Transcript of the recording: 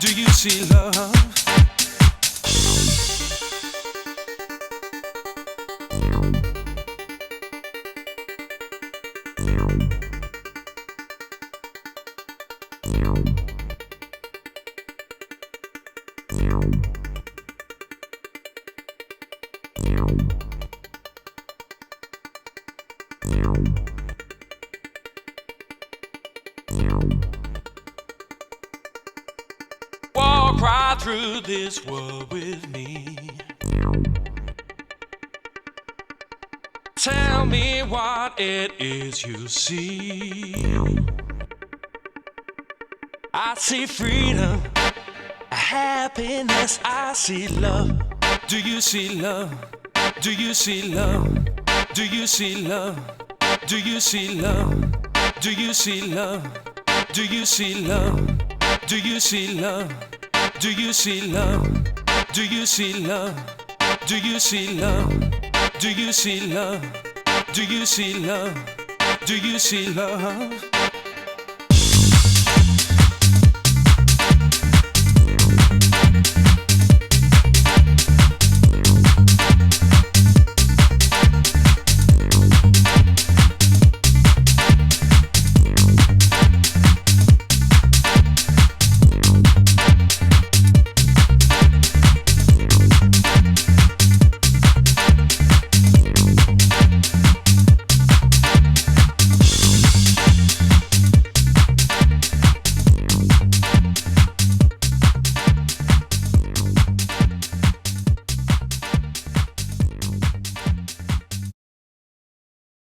Do you see love? Walk right through this world with me. Tell me what it is you see. I see freedom, happiness, I see love. Do you see love? Do you see love? Do you see love? Do you see love? Do you see love? Do you see love? Do you see love? Do you see love? Do you see love? Do you see love? Do you see love? Do you see love? Do you see love?